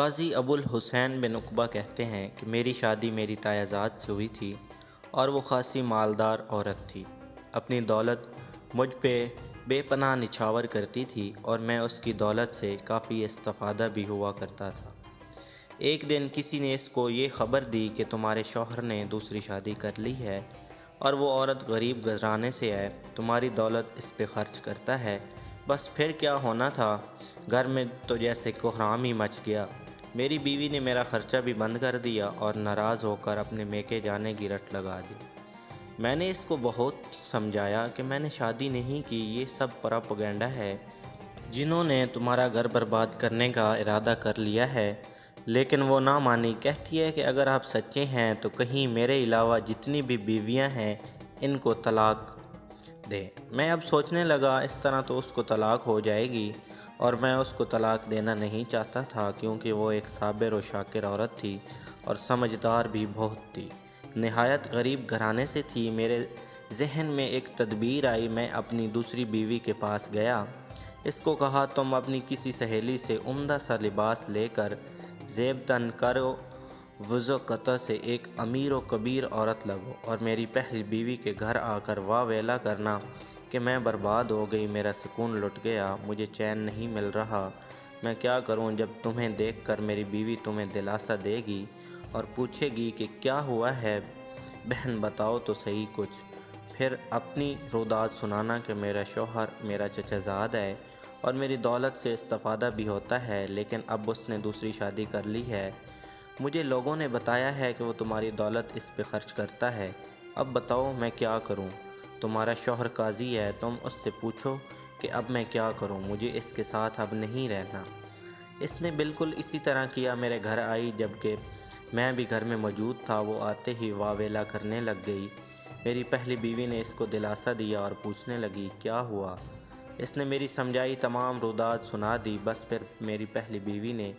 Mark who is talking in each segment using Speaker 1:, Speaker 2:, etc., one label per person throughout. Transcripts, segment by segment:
Speaker 1: قاضی ابو الحسین بن عقبہ کہتے ہیں کہ میری شادی میری تایا زاد سے ہوئی تھی اور وہ خاصی مالدار عورت تھی۔ اپنی دولت مجھ پہ بے پناہ نچھاور کرتی تھی اور میں اس کی دولت سے کافی استفادہ بھی ہوا کرتا تھا۔ ایک دن کسی نے اس کو یہ خبر دی کہ تمہارے شوہر نے دوسری شادی کر لی ہے اور وہ عورت غریب گھرانے سے ہے، تمہاری دولت اس پہ خرچ کرتا ہے۔ بس پھر کیا ہونا تھا، گھر میں تو جیسے کوہرام ہی مچ گیا۔ میری بیوی نے میرا خرچہ بھی بند کر دیا اور ناراض ہو کر اپنے میکے جانے کی رٹ لگا دی۔ میں نے اس کو بہت سمجھایا کہ میں نے شادی نہیں کی، یہ سب پراپیگنڈا ہے، جنہوں نے تمہارا گھر برباد کرنے کا ارادہ کر لیا ہے، لیکن وہ نہ مانی۔ کہتی ہے کہ اگر آپ سچے ہیں تو کہیں میرے علاوہ جتنی بھی بیویاں ہیں ان کو طلاق دیں۔ میں اب سوچنے لگا اس طرح تو اس کو طلاق ہو جائے گی، اور میں اس کو طلاق دینا نہیں چاہتا تھا کیونکہ وہ ایک صابر و شاکر عورت تھی اور سمجھدار بھی بہت تھی۔ نہایت غریب گھرانے سے تھی۔ میرے ذہن میں ایک تدبیر آئی۔ میں اپنی دوسری بیوی کے پاس گیا، اس کو کہا تم اپنی کسی سہیلی سے عمدہ سا لباس لے کر زیب تن کرو، وضو قطع سے ایک امیر و کبیر عورت لگو اور میری پہلی بیوی کے گھر آ کر واہ ویلا کرنا کہ میں برباد ہو گئی، میرا سکون لٹ گیا، مجھے چین نہیں مل رہا، میں کیا کروں۔ جب تمہیں دیکھ کر میری بیوی تمہیں دلاسا دے گی اور پوچھے گی کہ کیا ہوا ہے بہن، بتاؤ تو صحیح کچھ۔ پھر اپنی روداد سنانا کہ میرا شوہر میرا چچا زاد ہے اور میری دولت سے استفادہ بھی ہوتا ہے، لیکن اب اس نے دوسری شادی کر لی ہے۔ مجھے لوگوں نے بتایا ہے کہ وہ تمہاری دولت اس پہ خرچ کرتا ہے، اب بتاؤ میں کیا کروں۔ تمہارا شوہر قاضی ہے، تم اس سے پوچھو کہ اب میں کیا کروں، مجھے اس کے ساتھ اب نہیں رہنا۔ اس نے بالکل اسی طرح کیا، میرے گھر آئی جبکہ میں بھی گھر میں موجود تھا، وہ آتے ہی واہ ویلا کرنے لگ گئی۔ میری پہلی بیوی نے اس کو دلاسا دیا اور پوچھنے لگی کیا ہوا۔ اس نے میری سمجھائی تمام روداد سنا دی۔ بس پھر میری پہلی بیوی نے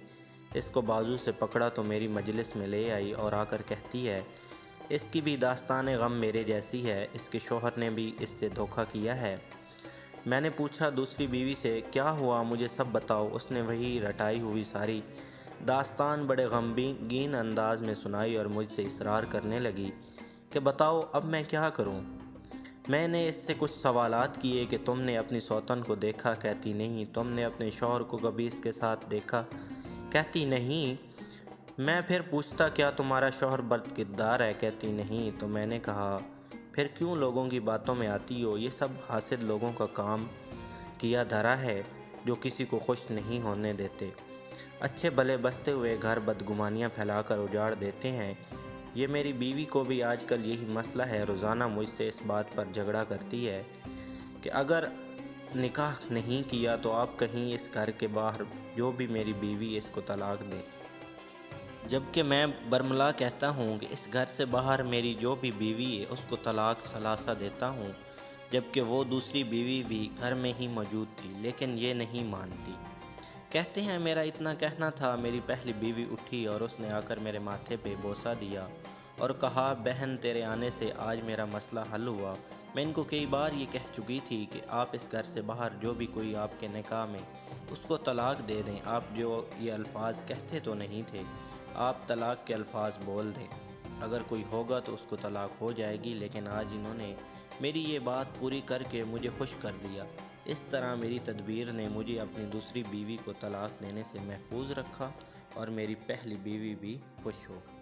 Speaker 1: اس کو بازو سے پکڑا تو میری مجلس میں لے آئی اور آ کر کہتی ہے اس کی بھی داستان غم میرے جیسی ہے، اس کے شوہر نے بھی اس سے دھوکہ کیا ہے۔ میں نے پوچھا دوسری بیوی سے کیا ہوا، مجھے سب بتاؤ۔ اس نے وہی رٹائی ہوئی ساری داستان بڑے غمگین انداز میں سنائی اور مجھ سے اصرار کرنے لگی کہ بتاؤ اب میں کیا کروں۔ میں نے اس سے کچھ سوالات کیے کہ تم نے اپنی سوتن کو دیکھا، کہتی نہیں۔ تم نے اپنے شوہر کو کبھی اس کے ساتھ دیکھا، کہتی نہیں۔ میں پھر پوچھتا کیا تمہارا شوہر بد کردار ہے، کہتی نہیں۔ تو میں نے کہا پھر کیوں لوگوں کی باتوں میں آتی ہو، یہ سب حاسد لوگوں کا کام کیا دھرا ہے جو کسی کو خوش نہیں ہونے دیتے، اچھے بھلے بستے ہوئے گھر بدگمانیاں پھیلا کر اجاڑ دیتے ہیں۔ یہ میری بیوی کو بھی آج کل یہی مسئلہ ہے، روزانہ مجھ سے اس بات پر جھگڑا کرتی ہے کہ اگر نکاح نہیں کیا تو آپ کہیں اس گھر کے باہر جو بھی میری بیوی اس کو طلاق دے، جبکہ میں برملا کہتا ہوں کہ اس گھر سے باہر میری جو بھی بیوی ہے اس کو طلاق ثلاثہ دیتا ہوں، جبکہ وہ دوسری بیوی بھی گھر میں ہی موجود تھی، لیکن یہ نہیں مانتی۔ کہتے ہیں میرا اتنا کہنا تھا، میری پہلی بیوی اٹھی اور اس نے آ کر میرے ماتھے پہ بوسہ دیا اور کہا بہن تیرے آنے سے آج میرا مسئلہ حل ہوا۔ میں ان کو کئی بار یہ کہہ چکی تھی کہ آپ اس گھر سے باہر جو بھی کوئی آپ کے نکاح میں اس کو طلاق دے دیں۔ آپ جو یہ الفاظ کہتے تو نہیں تھے، آپ طلاق کے الفاظ بول دیں، اگر کوئی ہوگا تو اس کو طلاق ہو جائے گی، لیکن آج انہوں نے میری یہ بات پوری کر کے مجھے خوش کر دیا۔ اس طرح میری تدبیر نے مجھے اپنی دوسری بیوی کو طلاق دینے سے محفوظ رکھا اور میری پہلی بیوی بھی خوش ہو گئی۔